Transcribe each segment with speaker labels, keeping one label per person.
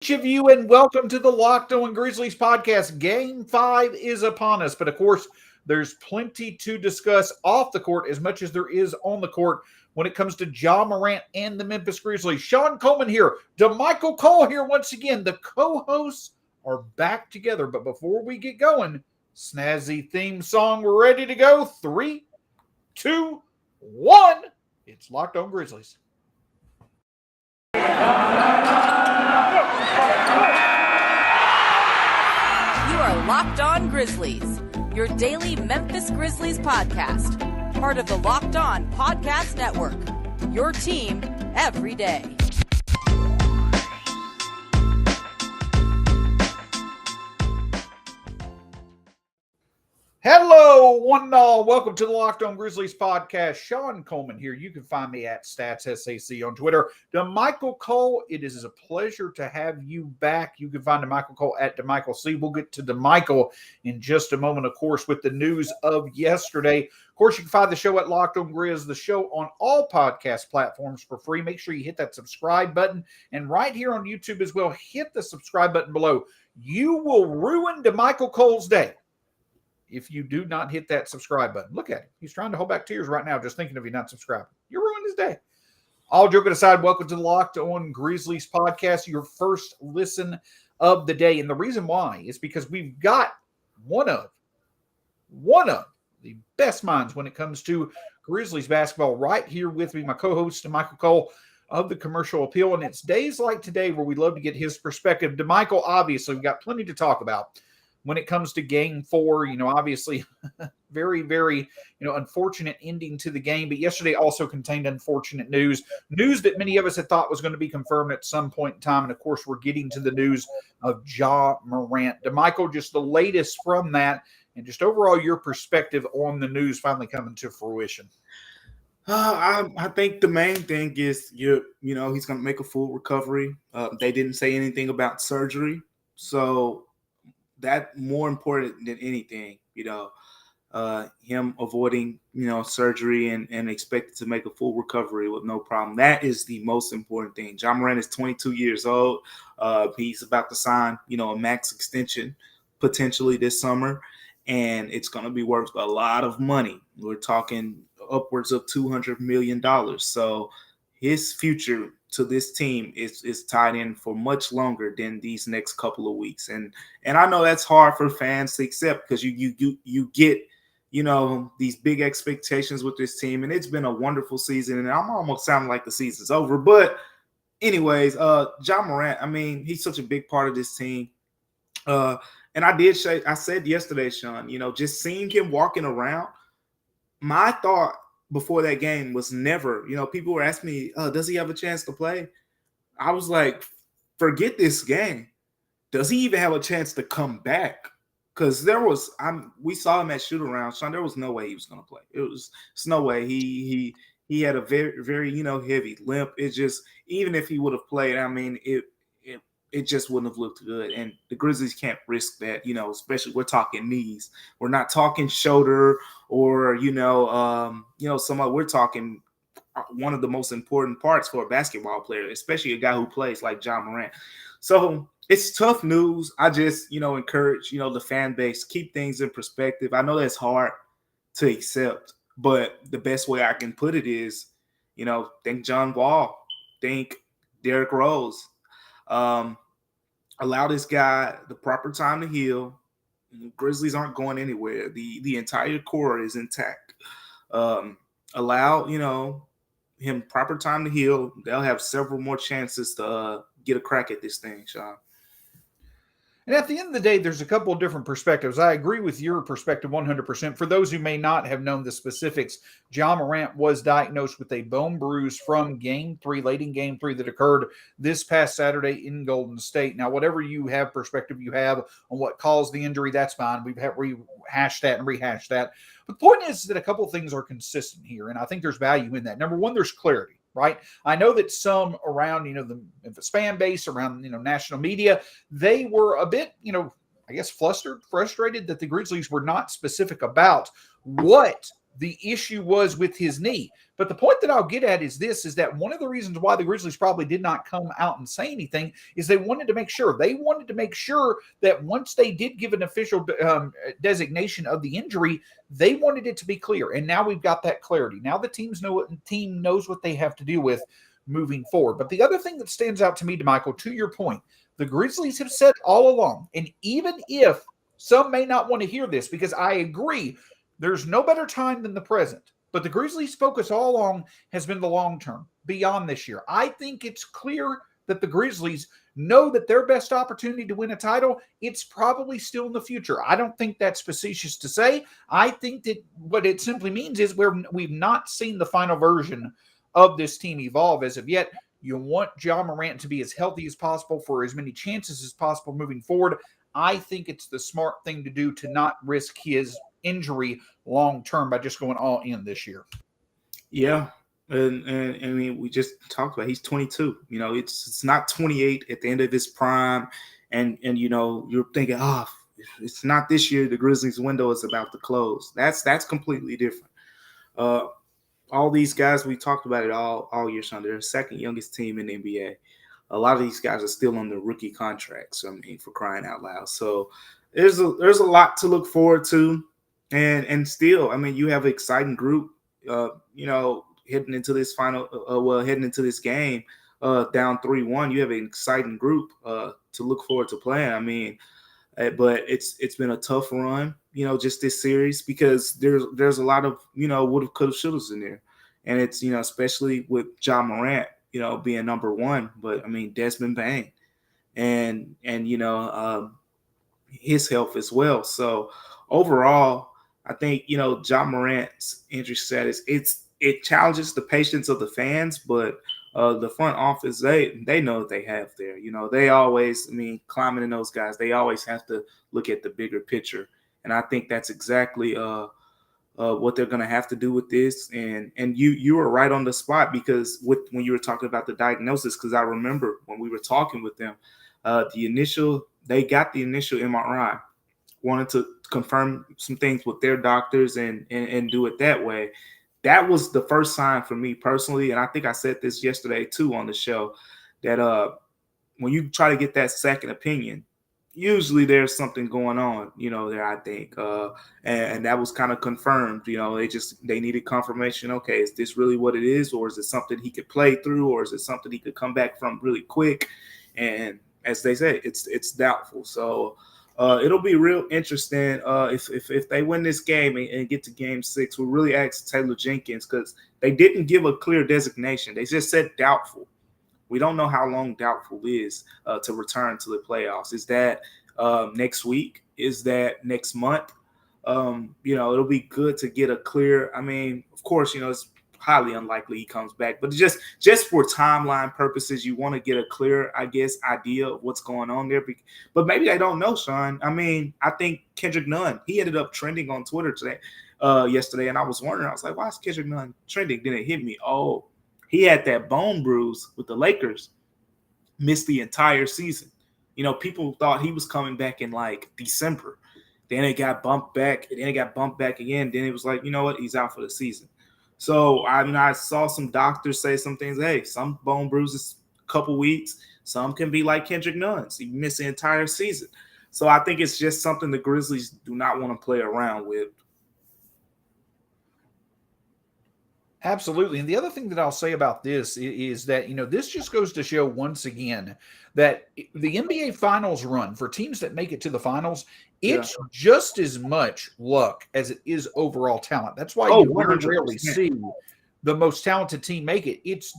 Speaker 1: Each of you, and welcome to the Locked On Grizzlies podcast. Game 5 is upon us, but of course, there's plenty to discuss off the court as much as there is on the court when it comes to Ja Morant and the Memphis Grizzlies. Shawn Coleman here, Damichael Cole here once again. The co-hosts are back together, but before we get going, snazzy theme song ready to go. 3, 2, 1. It's Locked On Grizzlies.
Speaker 2: You are Locked On Grizzlies, your daily Memphis Grizzlies podcast, part of the Locked On Podcast Network, your team every day.
Speaker 1: Hello, one and all. Welcome to the Locked On Grizzlies podcast. Shawn Coleman here. You can find me at StatsSAC on Twitter. Damichael Cole, it is a pleasure to have you back. You can find Damichael Cole at Damichael C. We'll get to Damichael in just a moment, of course, with the news of yesterday. Of course, you can find the show at Locked On Grizz, the show on all podcast platforms for free. Make sure you hit that subscribe button. And right here on YouTube as well, hit the subscribe button below. You will ruin Damichael Cole's day if you do not hit that subscribe button. Look at him. He's trying to hold back tears right now just thinking of you not subscribing. You're ruining his day. All joking aside, welcome to the Locked On Grizzlies podcast, your first listen of the day. And the reason why is because we've got one of the best minds when it comes to Grizzlies basketball right here with me, my co-host, Damichael Cole of the Commercial Appeal. And it's days like today where we love to get his perspective. Damichael, obviously, we've got plenty to talk about when it comes to game 4. Obviously very, very, unfortunate ending to the game, but yesterday also contained unfortunate news that many of us had thought was going to be confirmed at some point in time. And of course, we're getting to the news of Ja Morant. Damichael, just the latest from that and just overall your perspective on the news finally coming to fruition.
Speaker 3: I think the main thing is, he's going to make a full recovery. They didn't say anything about surgery. So that more important than anything, him avoiding, surgery and expected to make a full recovery with no problem. That is the most important thing. Ja Morant is 22 years old. He's about to sign, a max extension potentially this summer, and it's going to be worth a lot of money. We're talking upwards of $200 million. So his future to this team is tied in for much longer than these next couple of weeks. And I know that's hard for fans to accept because you get, these big expectations with this team, and it's been a wonderful season, and I'm almost sounding like the season's over. But anyways, Ja Morant, he's such a big part of this team. And I said yesterday, Shawn, just seeing him walking around, my thought before that game was never, people were asking me, does he have a chance to play? I was like, forget this game. Does he even have a chance to come back? Because we saw him at shoot around, Shawn. There was no way he was going to play. It's no way. He had a very, very, heavy limp. It just, even if he would have played, it just wouldn't have looked good. And the Grizzlies can't risk that, especially we're talking knees. We're not talking shoulder or, we're talking one of the most important parts for a basketball player, especially a guy who plays like Ja Morant. So it's tough news. I just, encourage, the fan base, keep things in perspective. I know that's hard to accept, but the best way I can put it is, think John Wall, think Derrick Rose. Allow this guy the proper time to heal. Grizzlies aren't going anywhere. The entire core is intact. Allow, him proper time to heal. They'll have several more chances to get a crack at this thing, Shawn.
Speaker 1: And at the end of the day, there's a couple of different perspectives. I agree with your perspective 100%. For those who may not have known the specifics, Ja Morant was diagnosed with a bone bruise from late in game 3 that occurred this past Saturday in Golden State. Now, whatever perspective you have on what caused the injury, that's fine. We've rehashed that. But the point is that a couple of things are consistent here, and I think there's value in that. Number one, there's clarity. Right. I know that some around, the Memphis fan base, around, national media, they were a bit, frustrated that the Grizzlies were not specific about what the issue was with his knee. But the point that I'll get at is this, is that one of the reasons why the Grizzlies probably did not come out and say anything is they wanted to make sure. They wanted to make sure that once they did give an official designation of the injury, they wanted it to be clear. And now we've got that clarity. Now the team knows what they have to deal with moving forward. But the other thing that stands out to me, Damichael, to your point, the Grizzlies have said all along, and even if some may not want to hear this, because I agree, there's no better time than the present. But the Grizzlies' focus all along has been the long term, beyond this year. I think it's clear that the Grizzlies know that their best opportunity to win a title, it's probably still in the future. I don't think that's facetious to say. I think that what it simply means is we've not seen the final version of this team evolve as of yet. You want Ja Morant to be as healthy as possible for as many chances as possible moving forward. I think it's the smart thing to do to not risk his injury long-term by just going all in this year.
Speaker 3: Yeah. And I mean, we just talked about, he's 22, it's not 28 at the end of his prime. And you're thinking, it's not this year. The Grizzlies window is about to close. That's completely different. All these guys, we talked about it all year, Shawn. They're the second youngest team in the NBA. A lot of these guys are still on the rookie contracts. I mean, for crying out loud. So there's a lot to look forward to, and still, I mean, you have an exciting group. Heading into this heading into this game, down 3-1, you have an exciting group to look forward to playing. I mean, but it's been a tough run, just this series, because there's a lot of woulda, coulda, shouldas in there, and it's especially with Ja Morant, being number one, but I mean Desmond Bane, and his health as well. So overall, I think Ja Morant's injury status, it challenges the patience of the fans, but the front office, they know what they have there. They always, climbing in those guys, they always have to look at the bigger picture. And I think that's exactly what they're going to have to do with this. And you were right on the spot, because when you were talking about the diagnosis, because I remember when we were talking with them, they got the initial MRI, wanted to confirm some things with their doctors and do it that way. That was the first sign for me personally, and I think I said this yesterday too on the show, that when you try to get that second opinion, usually there's something going on, there, I think. And that was kind of confirmed. They needed confirmation. Okay, is this really what it is? Or is it something he could play through? Or is it something he could come back from really quick? And as they say, it's doubtful. So it'll be real interesting if they win this game and get to game 6. We'll really ask Taylor Jenkins, because they didn't give a clear designation. They just said doubtful. We don't know how long doubtful is to return to the playoffs. Is that next week? Is that next month? It'll be good to get a clear. I mean, of course, it's highly unlikely he comes back, but just for timeline purposes, you want to get a clear, I guess, idea of what's going on there. But maybe they don't know, Shawn. I mean, I think Kendrick Nunn, he ended up trending on Twitter yesterday, and I was wondering, I was like, why is Kendrick Nunn trending? Then it hit me. Oh, he had that bone bruise with the Lakers, missed the entire season. People thought he was coming back in like December. Then it got bumped back, and then it got bumped back again. Then it was like, you know what? He's out for the season. So I saw some doctors say some things. Hey, some bone bruises, a couple weeks. Some can be like Kendrick Nunn's. You miss the entire season. So I think it's just something the Grizzlies do not want to play around with.
Speaker 1: Absolutely. And the other thing that I'll say about this is that, this just goes to show once again that the NBA Finals run for teams that make it to the finals, it's just as much luck as it is overall talent. That's why you very rarely see the most talented team make it. It's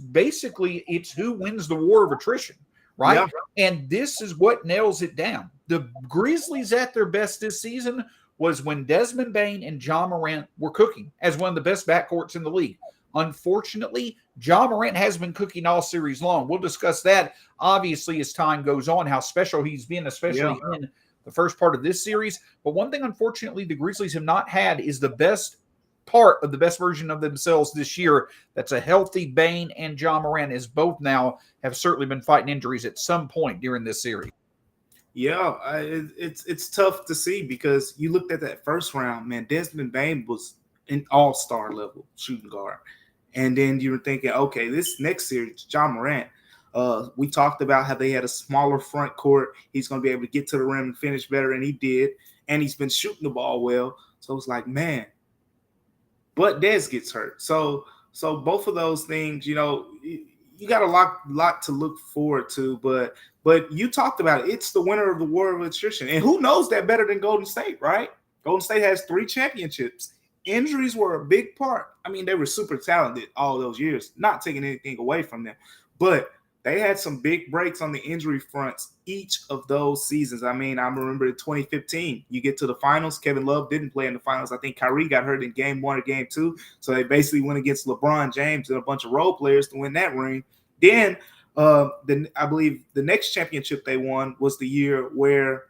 Speaker 1: who wins the war of attrition, right? Yeah. And this is what nails it down. The Grizzlies at their best this season was when Desmond Bane and Ja Morant were cooking as one of the best backcourts in the league. Unfortunately, Ja Morant has been cooking all series long. We'll discuss that, obviously, as time goes on, how special he's been, especially in the first part of this series. But one thing, unfortunately, the Grizzlies have not had is the best part of the best version of themselves this year. That's a healthy Bane and Ja Morant, as both now have certainly been fighting injuries at some point during this series.
Speaker 3: Yeah, it's tough to see, because you looked at that first round, man. Desmond Bane was an all-star level shooting guard. And then you're thinking, okay, this next series, Ja Morant, we talked about how they had a smaller front court. He's going to be able to get to the rim and finish better, and he did. And he's been shooting the ball well. So it's like, man, but Dez gets hurt. So both of those things, you got a lot to look forward to. But you talked about it. It's the winner of the war of attrition. And who knows that better than Golden State, right? Golden State has 3 championships. Injuries were a big part. I mean, they were super talented all those years, not taking anything away from them. But they had some big breaks on the injury fronts each of those seasons. I mean, I remember in 2015, you get to the finals. Kevin Love didn't play in the finals. I think Kyrie got hurt in game 1 or game 2. So they basically went against LeBron James and a bunch of role players to win that ring. Then I believe the next championship they won was the year where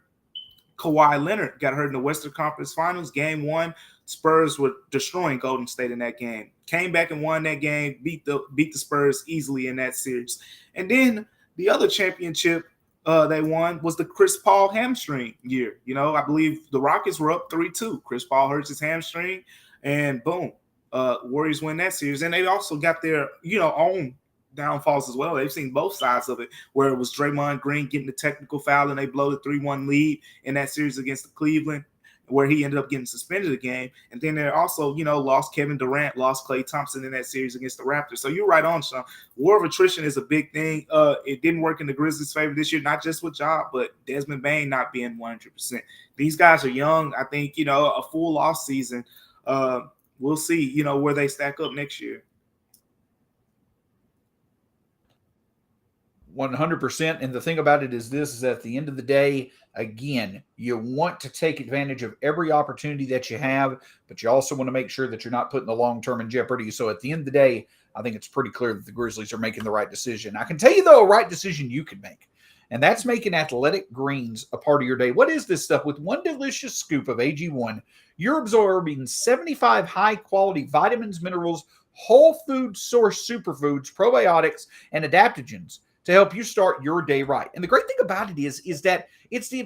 Speaker 3: Kawhi Leonard got hurt in the Western Conference Finals. Game 1, Spurs were destroying Golden State in that game. Came back and won that game, beat the Spurs easily in that series. And then the other championship they won was the Chris Paul hamstring year. I believe the Rockets were up 3-2. Chris Paul hurts his hamstring, and boom, Warriors win that series. And they also got their own downfalls as well. They've seen both sides of it, where it was Draymond Green getting the technical foul and they blow the 3-1 lead in that series against the Cleveland, where he ended up getting suspended a game. And then they also, lost Kevin Durant, lost Klay Thompson in that series against the Raptors. So you're right on, Shawn. War of attrition is a big thing. It didn't work in the Grizzlies' favor this year, not just with Ja, but Desmond Bane not being 100%. These guys are young. I think, a full off season. We'll see, where they stack up next year.
Speaker 1: 100%. And the thing about it is this, is at the end of the day, again, you want to take advantage of every opportunity that you have, but you also want to make sure that you're not putting the long-term in jeopardy. So at the end of the day, I think it's pretty clear that the Grizzlies are making the right decision. I can tell you, though, a right decision you can make, and that's making Athletic Greens a part of your day. What is this stuff? With 1 delicious scoop of AG1, you're absorbing 75 high-quality vitamins, minerals, whole food source superfoods, probiotics, and adaptogens to help you start your day right. And the great thing about it is that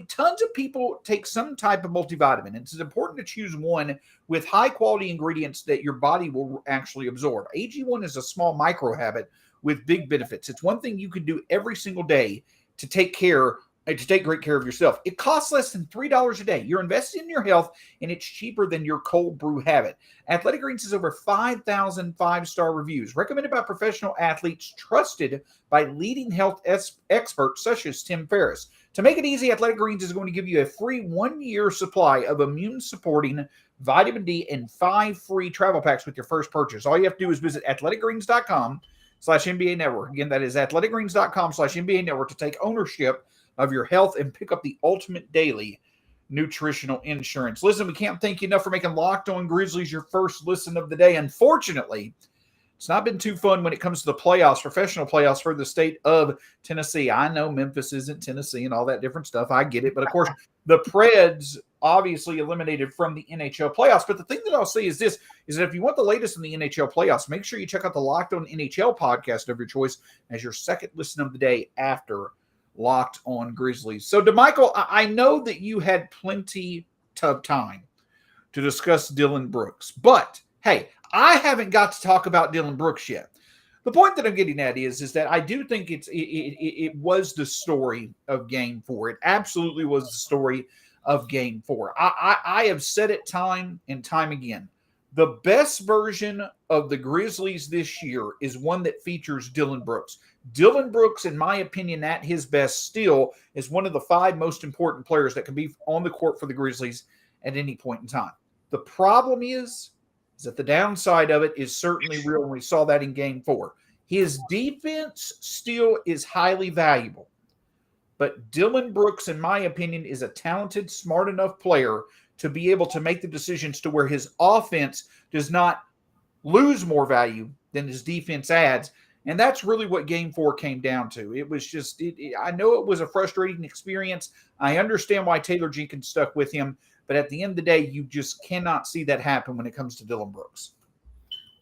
Speaker 1: tons of people take some type of multivitamin. It's important to choose one with high quality ingredients that your body will actually absorb. AG1 is a small micro habit with big benefits. It's one thing you can do every single day to take great care of yourself. It costs less than $3 a day. You're investing in your health, and it's cheaper than your cold brew habit. Athletic Greens has over 5,000 5-star reviews, recommended by professional athletes, trusted by leading health experts such as Tim Ferriss. To make it easy, Athletic Greens is going to give you a free 1-year supply of immune-supporting vitamin D and 5 free travel packs with your first purchase. All you have to do is visit athleticgreens.com/NBA Network. Again, that is athleticgreens.com/NBA Network to take ownership of your health and pick up the ultimate daily nutritional insurance. Listen, we can't thank you enough for making Locked On Grizzlies your first listen of the day. Unfortunately, it's not been too fun when it comes to the playoffs, professional playoffs for the state of Tennessee. I know Memphis isn't Tennessee and all that different stuff. I get it. But, of course, the Preds obviously eliminated from the NHL playoffs. But the thing that I'll say is this, is that if you want the latest in the NHL playoffs, make sure you check out the Locked On NHL podcast of your choice as your second listen of the day after Locked On Grizzlies. So, Damichael, I know that you had plenty of time to discuss Dillon Brooks, but hey, I haven't got to talk about Dillon Brooks yet. The point that I'm getting at is that I do think it was the story of Game 4. It absolutely was the story of Game 4. I have said it time and time again. The best version of the Grizzlies this year is one that features Dillon Brooks. Dillon Brooks, in my opinion, at his best still is one of the 5 most important players that can be on the court for the Grizzlies at any point in time. The problem is that the downside of it is certainly real, and we saw that in Game 4. His defense still is highly valuable, but Dillon Brooks, in my opinion, is a talented, smart enough player to be able to make the decisions to where his offense does not lose more value than his defense adds. And that's really what Game 4 came down to. It was just, I know it was a frustrating experience. I understand why Taylor Jenkins stuck with him, but at the end of the day, you just cannot see that happen when it comes to Dillon Brooks.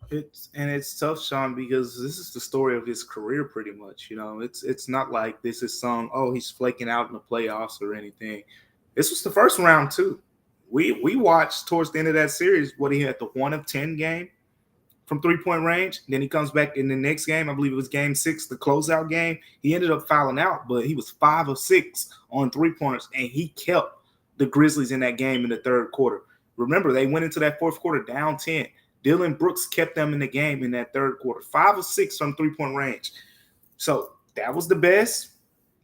Speaker 3: It's tough, Shawn, because this is the story of his career pretty much. It's not like this is he's flaking out in the playoffs or anything. This was the first round too, we watched towards the end of that series what he had the 1 of 10 game from 3-point range. Then he comes back in the next game. I believe it was game 6, the closeout game. He ended up fouling out, but he was 5 of 6 on 3-pointers, and he kept the Grizzlies in that game in the third quarter. Remember, they went into that fourth quarter down 10. Dillon Brooks kept them in the game in that third quarter, 5 of 6 from 3-point range. So that was the best.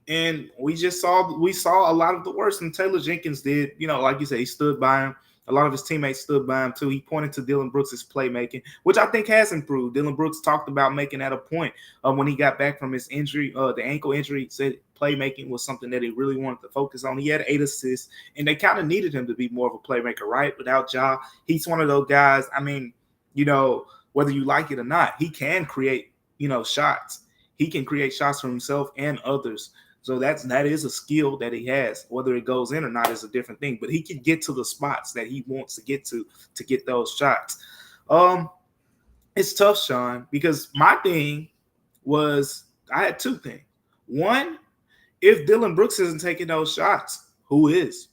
Speaker 3: And we saw a lot of the worst. And Taylor Jenkins did, like you said, he stood by him. A lot of his teammates stood by him too. He pointed to Dillon Brooks' playmaking, which I think has improved. Dillon Brooks talked about making that a point when he got back from his injury, the ankle injury. He said playmaking was something that he really wanted to focus on. He had 8 assists, and they kind of needed him to be more of a playmaker, right? Without Ja, he's one of those guys. I mean, whether you like it or not, he can create, shots. He can create shots for himself and others. So that is a skill that he has. Whether it goes in or not is a different thing. But he can get to the spots that he wants to get those shots. It's tough, Shawn, because my thing was I had 2 things. One, if Dillon Brooks isn't taking those shots, who is?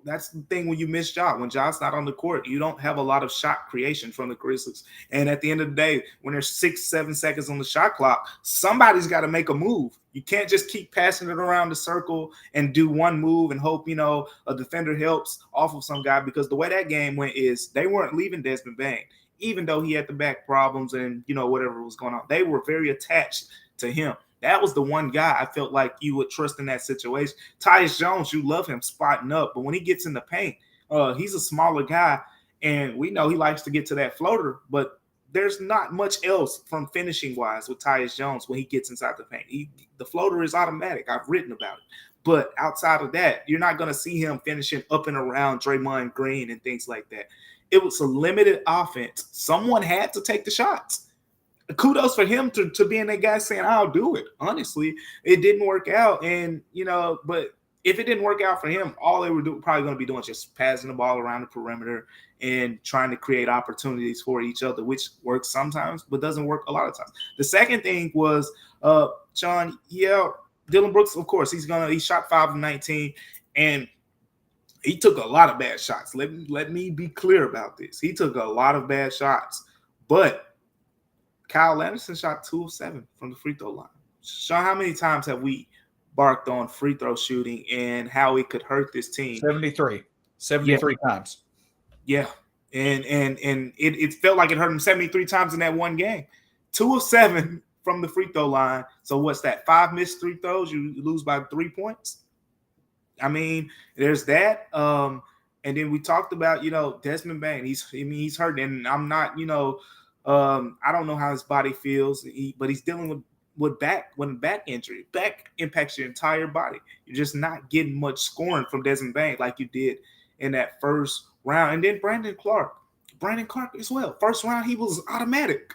Speaker 3: That's the thing when you miss Ja. When Ja's not on the court, you don't have a lot of shot creation from the Grizzlies. And at the end of the day, when there's 6-7 seconds on the shot clock, somebody's got to make a move. You can't just keep passing it around the circle and do one move and hope, a defender helps off of some guy, because the way that game went is they weren't leaving Desmond Bane, even though he had the back problems and, whatever was going on. They were very attached to him. That was the one guy I felt like you would trust in that situation. Tyus Jones, you love him spotting up, but when he gets in the paint, he's a smaller guy, and we know he likes to get to that floater, but there's not much else from finishing-wise with Tyus Jones when he gets inside the paint. The floater is automatic. I've written about it. But outside of that, you're not going to see him finishing up and around Draymond Green and things like that. It was a limited offense. Someone had to take the shots. Kudos for him to being that guy saying, I'll do it. Honestly, it didn't work out. And, but if it didn't work out for him, all they were probably going to be doing is just passing the ball around the perimeter and trying to create opportunities for each other, which works sometimes, but doesn't work a lot of times. The second thing was, Shawn, Dillon Brooks, of course, he shot 5 of 19, and he took a lot of bad shots. Let me be clear about this. He took a lot of bad shots, but Kyle Anderson shot 2 of 7 from the free throw line. Shawn, how many times have we barked on free throw shooting and how it could hurt this team?
Speaker 1: 73 times. Yeah.
Speaker 3: And it felt like it hurt him 73 times in that one game. 2 of 7 from the free throw line. So what's that? 5 missed free throws, you lose by 3 points. I mean, there's that. And then we talked about, Desmond Bane. He's hurt, and I'm not, I don't know how his body feels, but he's dealing with back injury. Back impacts your entire body. You're just not getting much scoring from Desmond Bane like you did in that first round. And then Brandon Clark as well. First round, he was automatic.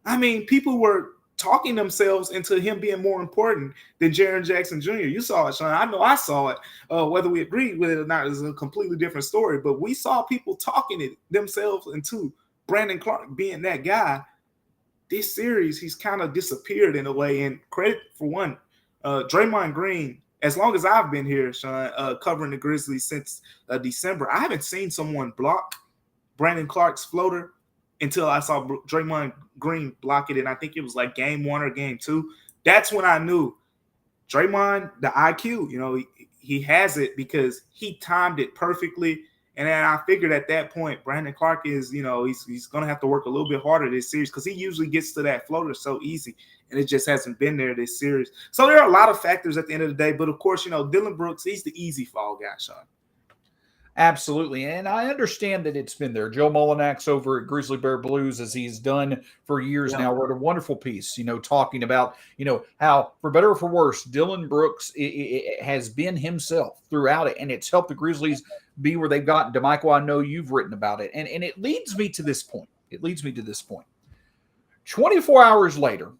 Speaker 3: I mean, people were talking themselves into him being more important than Jaren Jackson Jr. You saw it, Shawn. I know I saw it. Whether we agreed with it or not is a completely different story. But we saw people talking it themselves into Brandon Clark being that guy. This series, he's kind of disappeared in a way. And credit for one, Draymond Green, as long as I've been here, Shawn, covering the Grizzlies since December, I haven't seen someone block Brandon Clark's floater until I saw Draymond Green block it. And I think it was like game 1 or game 2. That's when I knew Draymond, the IQ, he has it because he timed it perfectly. And then I figured at that point, Brandon Clark is, he's going to have to work a little bit harder this series because he usually gets to that floater so easy, and it just hasn't been there this series. So there are a lot of factors at the end of the day. But, of course, Dillon Brooks, he's the easy fall guy, Shawn.
Speaker 1: Absolutely. And I understand that it's been there. Joe Mullinax over at Grizzly Bear Blues, as he's done for years now, wrote a wonderful piece, talking about, how, for better or for worse, Dillon Brooks has been himself throughout it, and it's helped the Grizzlies be where they've gotten. Damichael, I know you've written about it. And it leads me to this point. 24 hours later,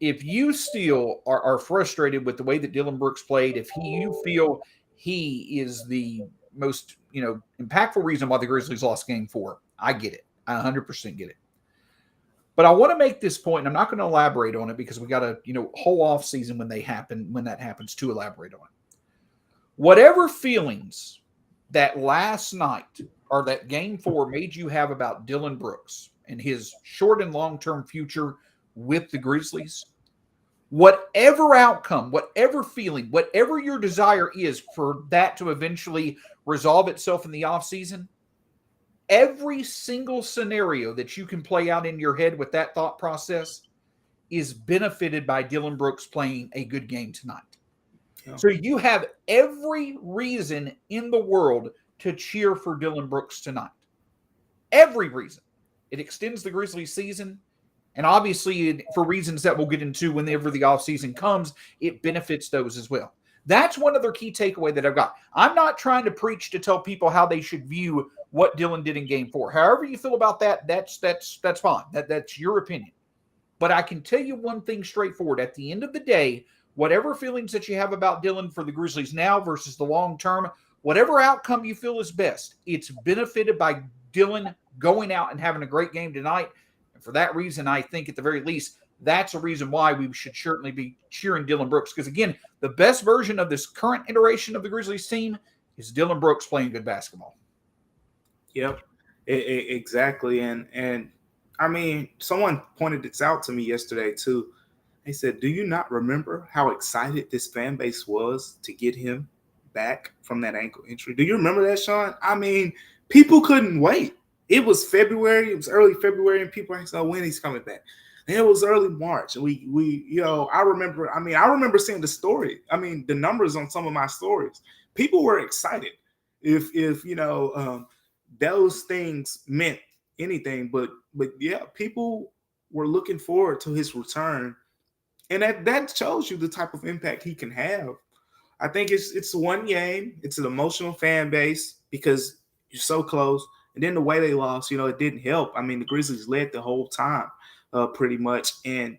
Speaker 1: if you still are frustrated with the way that Dillon Brooks played, if you feel he is the most, impactful reason why the Grizzlies lost game 4, I get it. I 100% get it. But I want to make this point, and I'm not going to elaborate on it because we got a, whole off season when that happens to elaborate on it. Whatever feelings that last night or that game 4 made you have about Dillon Brooks and his short and long-term future with the Grizzlies, whatever outcome, whatever feeling, whatever your desire is for that to eventually resolve itself in the offseason, every single scenario that you can play out in your head with that thought process is benefited by Dillon Brooks playing a good game tonight. Yeah. So you have every reason in the world to cheer for Dillon Brooks tonight. Every reason. It extends the Grizzlies season. And obviously, for reasons that we'll get into whenever the offseason comes, it benefits those as well. That's one other key takeaway that I've got. I'm not trying to preach to tell people how they should view what Dillon did in game 4. However you feel about that, that's fine. That's your opinion. But I can tell you one thing straightforward. At the end of the day, whatever feelings that you have about Dillon for the Grizzlies now versus the long term, whatever outcome you feel is best, it's benefited by Dillon going out and having a great game tonight. And for that reason, I think at the very least, that's a reason why we should certainly be cheering Dillon Brooks. Because again, the best version of this current iteration of the Grizzlies team is Dillon Brooks playing good basketball.
Speaker 3: Yep, exactly. And I mean, someone pointed this out to me yesterday too. They said, do you not remember how excited this fan base was to get him back from that ankle injury? Do you remember that, Shawn? I mean, people couldn't wait. It was February. It was early February, and people asked, "Oh, when he's coming back?" And it was early March, and we, I remember seeing the story. I mean, the numbers on some of my stories. People were excited. If those things meant anything, but yeah, people were looking forward to his return, and that shows you the type of impact he can have. I think it's one game. It's an emotional fan base because you're so close. And then the way they lost, it didn't help. I mean, the Grizzlies led the whole time pretty much. And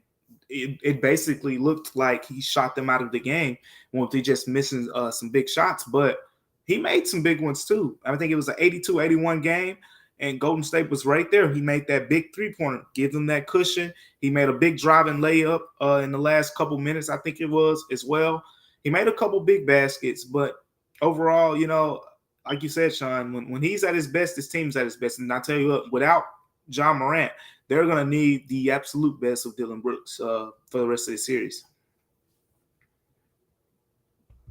Speaker 3: it basically looked like he shot them out of the game when they just missing some big shots. But he made some big ones too. I think it was an 82-81 game. And Golden State was right there. He made that big three-pointer, give them that cushion. He made a big driving layup in the last couple minutes, I think it was, as well. He made a couple big baskets. But overall, like you said, Shawn, when he's at his best, his team's at his best. And I tell you what, without Ja Morant, they're going to need the absolute best of Dillon Brooks for the rest of the series.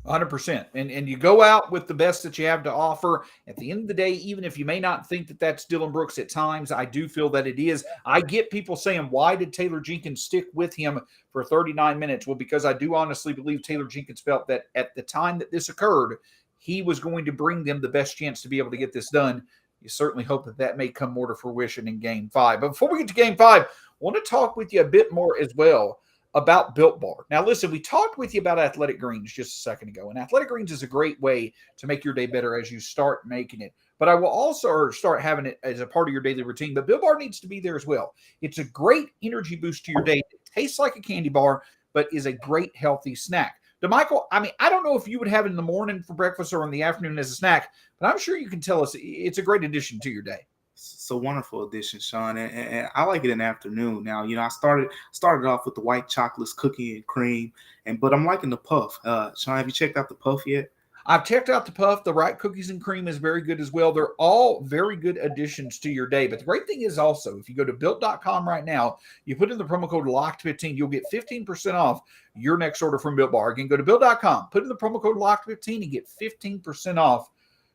Speaker 1: 100%. And you go out with the best that you have to offer. At the end of the day, even if you may not think that that's Dillon Brooks at times, I do feel that it is. I get people saying, why did Taylor Jenkins stick with him for 39 minutes? Well, because I do honestly believe Taylor Jenkins felt that at the time that this occurred, he was going to bring them the best chance to be able to get this done. You certainly hope that may come more to fruition in Game 5. But before we get to Game 5, I want to talk with you a bit more as well about Built Bar. Now, listen, we talked with you about Athletic Greens just a second ago, and Athletic Greens is a great way to make your day better as you start making it. But I will also start having it as a part of your daily routine. But Built Bar needs to be there as well. It's a great energy boost to your day. It tastes like a candy bar, but is a great healthy snack. Damichael, I mean, I don't know if you would have it in the morning for breakfast or in the afternoon as a snack, but I'm sure you can tell us it's a great addition to your day.
Speaker 3: It's a wonderful addition, Shawn, and I like it in the afternoon. Now, I started off with the white chocolate cookie and cream, but I'm liking the puff. Shawn, have you checked out the puff yet?
Speaker 1: I've checked out the puff. The right cookies and cream is very good as well. They're all very good additions to your day. But the great thing is also, if you go to Built.com right now, you put in the promo code LOCKED15, you'll get 15% off your next order from Built Bar. Again, go to Built.com, put in the promo code LOCKED15 and get 15% off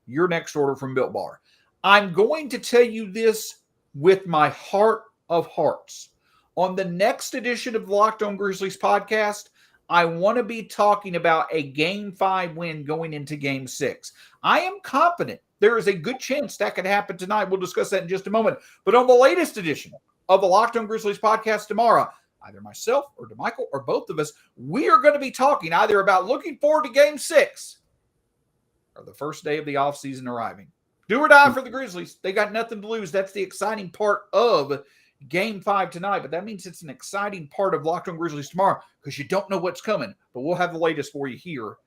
Speaker 1: your next order from Built Bar. I'm going to tell you this with my heart of hearts. On the next edition of the Locked On Grizzlies podcast, I want to be talking about a Game 5 win going into Game 6. I am confident there is a good chance that could happen tonight. We'll discuss that in just a moment. But on the latest edition of the Locked On Grizzlies podcast tomorrow, either myself or Damichael or both of us, we are going to be talking either about looking forward to Game 6 or the first day of the offseason arriving. Do or die for the Grizzlies. They got nothing to lose. That's the exciting part of Game 5 tonight, but that means it's an exciting part of Locked On Grizzlies tomorrow because you don't know what's coming, but we'll have the latest for you here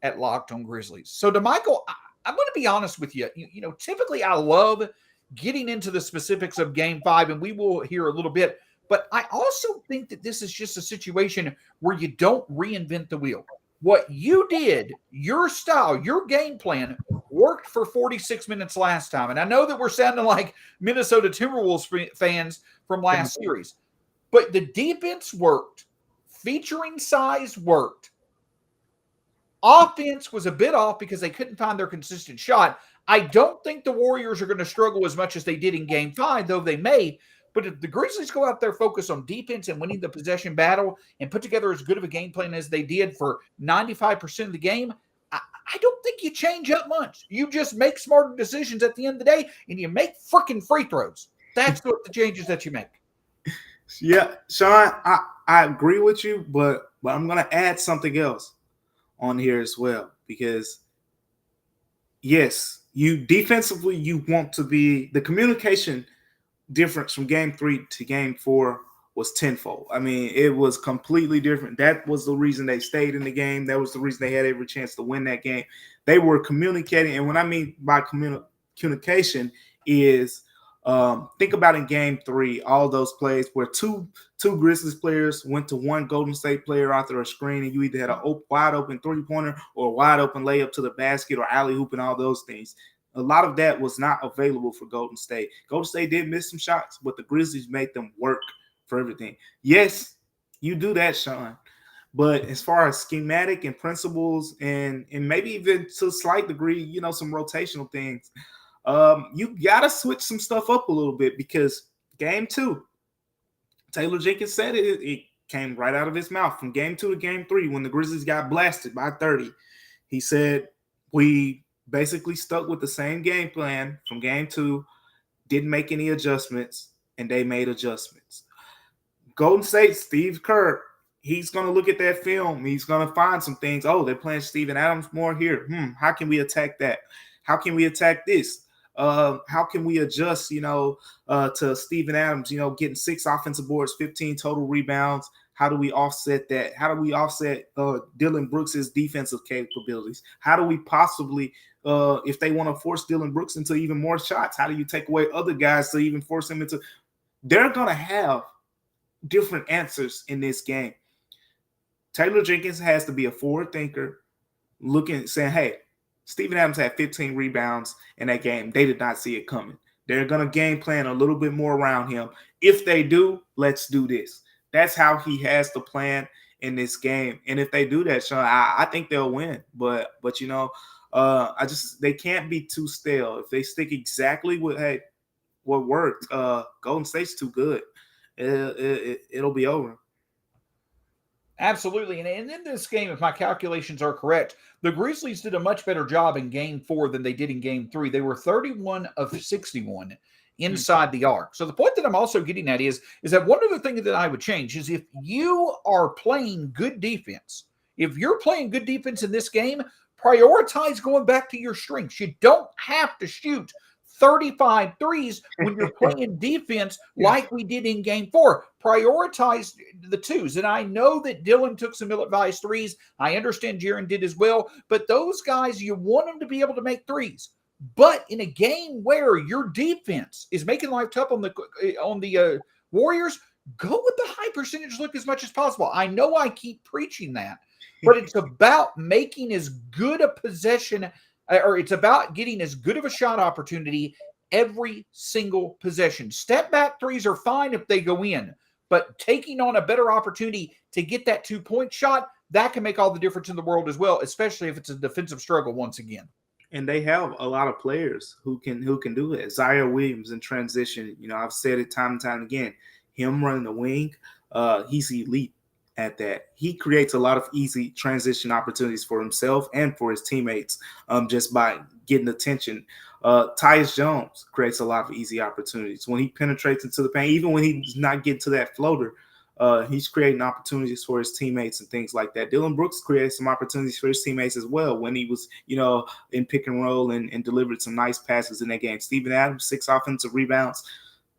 Speaker 1: at Locked On Grizzlies. So, Damichael, I'm going to be honest with you. Typically I love getting into the specifics of Game 5, and we will hear a little bit, but I also think that this is just a situation where you don't reinvent the wheel. What you did, your style, your game plan worked for 46 minutes last time. And I know that we're sounding like Minnesota Timberwolves fans from last series, but the defense worked. Featuring size worked. Offense was a bit off because they couldn't find their consistent shot. I don't think the Warriors are going to struggle as much as they did in Game 5, though they may. But if the Grizzlies go out there, focus on defense and winning the possession battle and put together as good of a game plan as they did for 95% of the game, I don't think you change up much. You just make smarter decisions at the end of the day, and you make freaking free throws. That's what the changes that you make.
Speaker 3: Yeah, Shawn, I agree with you, but I'm going to add something else on here as well, because yes, you defensively, you want to be the communication difference from Game 3 to Game 4 was tenfold. I mean, it was completely different. That was the reason they stayed in the game. That was the reason they had every chance to win that game. They were communicating, and what I mean by communication is think about in Game 3, all those plays where two Grizzlies players went to one Golden State player after a screen, and you either had a wide open three-pointer or a wide open layup to the basket or alley-hoop and all those things. A lot of that was not available for Golden State. Golden State did miss some shots, but the Grizzlies made them work for everything. Yes, you do that, Shawn. But as far as schematic and principles and maybe even to a slight degree, you know, some rotational things, you got to switch some stuff up a little bit, because Game 2, Taylor Jenkins said it came right out of his mouth. From Game 2 to Game 3, when the Grizzlies got blasted by 30, he said, we basically stuck with the same game plan from Game 2, didn't make any adjustments, and they made adjustments. Golden State, Steve Kerr, he's going to look at that film. He's going to find some things. Oh, they're playing Steven Adams more here. How can we attack that? How can we attack this? How can we adjust, to Steven Adams, getting 6 offensive boards, 15 total rebounds? How do we offset that? How do we offset Dillon Brooks' defensive capabilities? How do we possibly, if they want to force Dillon Brooks into even more shots, how do you take away other guys to even force him into? They're going to have different answers in this game. Taylor Jenkins has to be a forward thinker, saying, hey, Steven Adams had 15 rebounds in that game. They did not see it coming. They're going to game plan a little bit more around him. If they do, let's do this. That's how he has to plan in this game. And if they do that, Shawn, I think they'll win. But they can't be too stale. If they stick exactly with, what worked, Golden State's too good. It'll be over.
Speaker 1: Absolutely. And in this game, if my calculations are correct, the Grizzlies did a much better job in Game 4 than they did in Game 3. They were 31 of 61 inside the arc. So the point that I'm also getting at is that one other thing that I would change is if you are playing good defense, if you're playing good defense in this game, prioritize going back to your strengths. You don't have to shoot 35 threes when you're playing defense like we did in Game 4. Prioritize the twos. And I know that Dillon took some ill-advised threes. I understand Jaren did as well. But those guys, you want them to be able to make threes. But in a game where your defense is making life tough on the Warriors, go with the high percentage look as much as possible. I know I keep preaching that, but it's about making as good a possession, or it's about getting as good of a shot opportunity every single possession. Step back threes are fine if they go in, but taking on a better opportunity to get that 2-point shot, that can make all the difference in the world as well, especially if it's a defensive struggle once again.
Speaker 3: And they have a lot of players who can do it. Zaire Williams in transition, I've said it time and time again. Him running the wing, he's elite at that. He creates a lot of easy transition opportunities for himself and for his teammates just by getting attention. Tyus Jones creates a lot of easy opportunities. When he penetrates into the paint, even when he's not getting to that floater, he's creating opportunities for his teammates and things like that. Dillon Brooks created some opportunities for his teammates as well when he was, in pick and roll and delivered some nice passes in that game. Steven Adams, 6 offensive rebounds.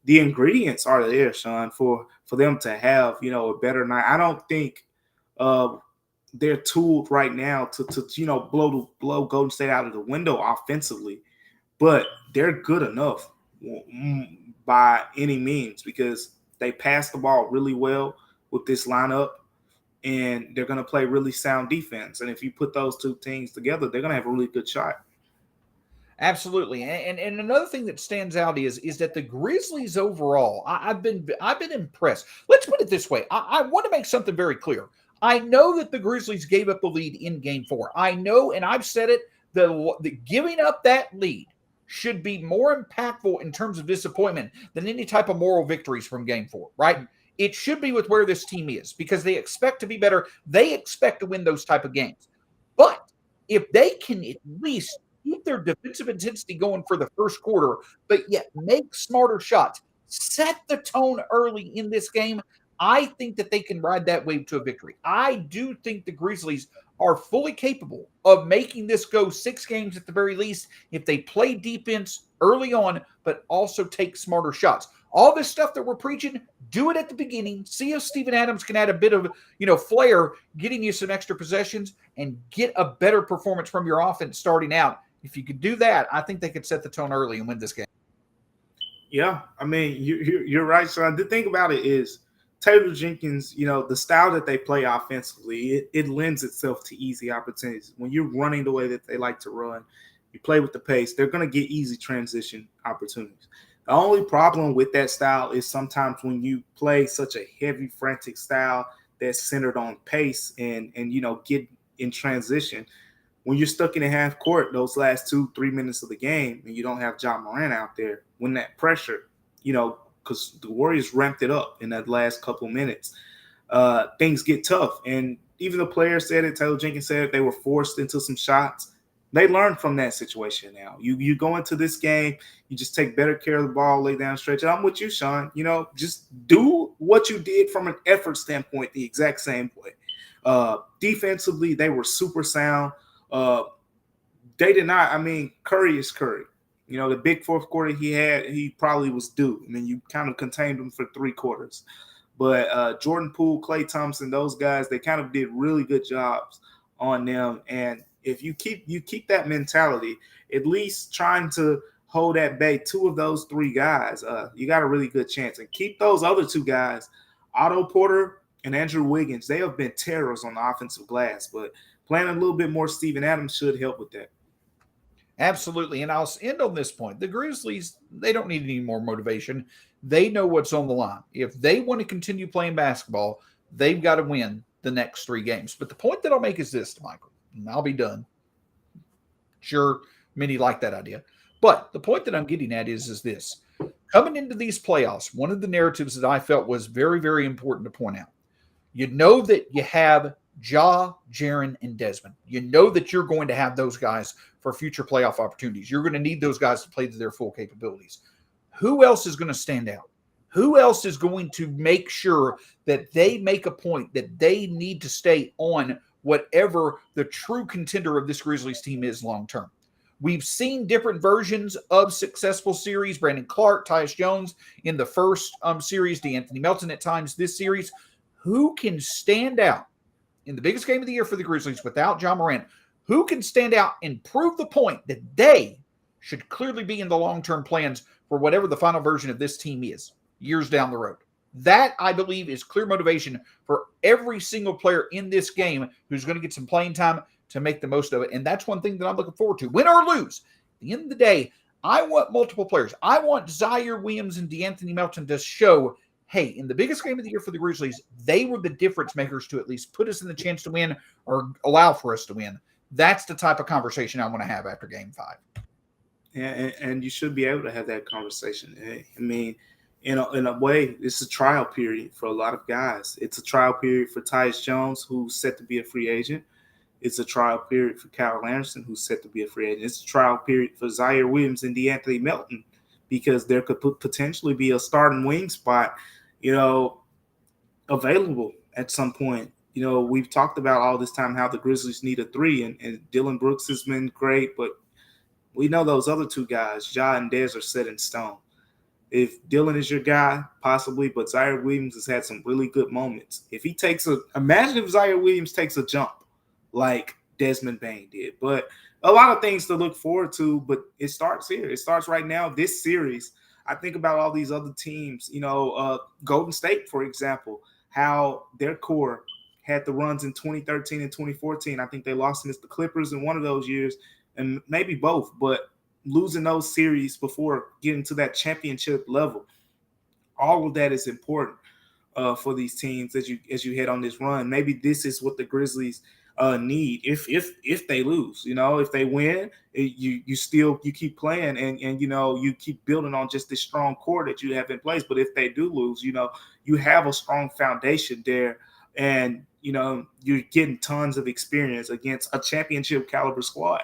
Speaker 3: The ingredients are there, Shawn, for them to have, a better night. I don't think they're tooled right now to blow Golden State out of the window offensively, but they're good enough by any means because they pass the ball really well with this lineup, and they're going to play really sound defense. And if you put those two things together, they're going to have a really good shot.
Speaker 1: Absolutely, and another thing that stands out is that the Grizzlies overall, I've been impressed. Let's put it this way: I want to make something very clear. I know that the Grizzlies gave up a lead in Game 4. I know, and I've said it. The giving up that lead should be more impactful in terms of disappointment than any type of moral victories from Game 4. Right? It should be with where this team is because they expect to be better. They expect to win those type of games, but if they can at least keep their defensive intensity going for the first quarter, but yet make smarter shots, set the tone early in this game, I think that they can ride that wave to a victory. I do think the Grizzlies are fully capable of making this go 6 games at the very least if they play defense early on, but also take smarter shots. All this stuff that we're preaching, do it at the beginning. See if Steven Adams can add a bit of, flair, getting you some extra possessions and get a better performance from your offense starting out. If you could do that, I think they could set the tone early and win this game.
Speaker 3: Yeah, I mean, you're right, Shawn. The thing about it is Taylor Jenkins, the style that they play offensively, it lends itself to easy opportunities. When you're running the way that they like to run, you play with the pace, they're going to get easy transition opportunities. The only problem with that style is sometimes when you play such a heavy, frantic style that's centered on pace and get in transition, when you're stuck in a half court those last 2-3 minutes of the game and you don't have Ja Morant out there, when that pressure, because the Warriors ramped it up in that last couple minutes, things get tough. And even the players said it, Taylor Jenkins said it, they were forced into some shots. They learned from that situation now. You go into this game, you just take better care of the ball, lay down, stretch it. I'm with you, Shawn. Just do what you did from an effort standpoint the exact same way. Defensively, they were super sound. They did not. I mean, Curry is Curry. The big fourth quarter he probably was due. I mean, you kind of contained him for 3 quarters. But Jordan Poole, Klay Thompson, those guys, they kind of did really good jobs on them. And if you keep that mentality, at least trying to hold at bay 2 of those 3 guys, you got a really good chance. And keep those other 2 guys, Otto Porter and Andrew Wiggins. They have been terrors on the offensive glass, but playing a little bit more Steven Adams should help with that.
Speaker 1: Absolutely. And I'll end on this point. The Grizzlies, they don't need any more motivation. They know what's on the line. If they want to continue playing basketball, they've got to win the next 3 games. But the point that I'll make is this, Michael, and I'll be done. Sure, many like that idea. But the point that I'm getting at is this. Coming into these playoffs, one of the narratives that I felt was very, very important to point out. You know that you have Ja, Jaren, and Desmond. You know that you're going to have those guys for future playoff opportunities. You're going to need those guys to play to their full capabilities. Who else is going to stand out? Who else is going to make sure that they make a point that they need to stay on whatever the true contender of this Grizzlies team is long term? We've seen different versions of successful series. Brandon Clark, Tyus Jones in the first series, DeAnthony Melton at times this series. Who can stand out in the biggest game of the year for the Grizzlies without Ja Morant? Who can stand out and prove the point that they should clearly be in the long-term plans for whatever the final version of this team is years down the road? That, I believe, is clear motivation for every single player in this game who's going to get some playing time to make the most of it. And that's one thing that I'm looking forward to. Win or lose, at the end of the day, I want multiple players. I want Zaire Williams and DeAnthony Melton to show, hey, in the biggest game of the year for the Grizzlies, they were the difference makers to at least put us in the chance to win or allow for us to win. That's the type of conversation I want to have after Game 5.
Speaker 3: And you should be able to have that conversation. I mean, in a way, it's a trial period for a lot of guys. It's a trial period for Tyus Jones, who's set to be a free agent. It's a trial period for Kyle Anderson, who's set to be a free agent. It's a trial period for Zaire Williams and DeAnthony Melton, because there could potentially be a starting wing spot, available at some point. We've talked about all this time how the Grizzlies need a 3, and Dillon Brooks has been great, but we know those other 2 guys, Ja and Dez, are set in stone. If Dillon is your guy, possibly, but Zaire Williams has had some really good moments. If he imagine if Zaire Williams takes a jump like Desmond Bane did. But a lot of things to look forward to, but it starts here. It starts right now, this series. I think about all these other teams, Golden State, for example, how their core had the runs in 2013 and 2014. I think they lost against the Clippers in one of those years, and maybe both. But losing those series before getting to that championship level. All of that is important for these teams as you head on this run. Maybe this is what the Grizzlies need. If they lose, if they win, you keep playing and you keep building on just this strong core that you have in place. But if they do lose, you have a strong foundation there, and you're getting tons of experience against a championship caliber squad.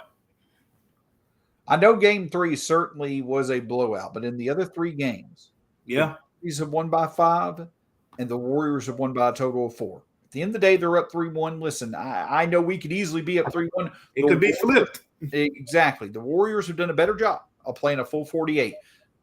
Speaker 1: I know Game 3 certainly was a blowout, but in the other 3 games,
Speaker 3: yeah,
Speaker 1: these have won by 5, and the Warriors have won by a total of 4. At the end of the day, they're up 3-1. Listen, I know we could easily be up 3-1.
Speaker 3: It could be flipped.
Speaker 1: Exactly. The Warriors have done a better job of playing a full 48,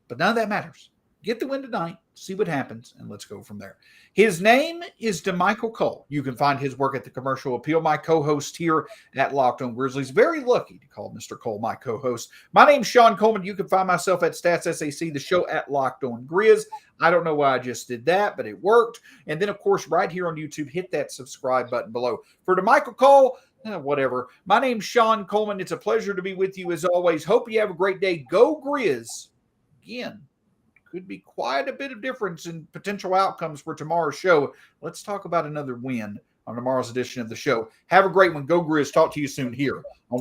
Speaker 1: but none of that matters. Get the win tonight, see what happens, and let's go from there. His name is Damichael Cole. You can find his work at the Commercial Appeal. My co-host here at Locked On Grizzlies. Very lucky to call Mr. Cole my co-host. My name's Shawn Coleman. You can find myself at Stats SAC, the show at Locked On Grizz. I don't know why I just did that, but it worked. And then, of course, right here on YouTube, hit that subscribe button below. For Damichael Cole, whatever. My name's Shawn Coleman. It's a pleasure to be with you as always. Hope you have a great day. Go Grizz. Again, could be quite a bit of difference in potential outcomes for tomorrow's show. Let's talk about another win on tomorrow's edition of the show. Have a great one. Go Grizz. Talk to you soon here on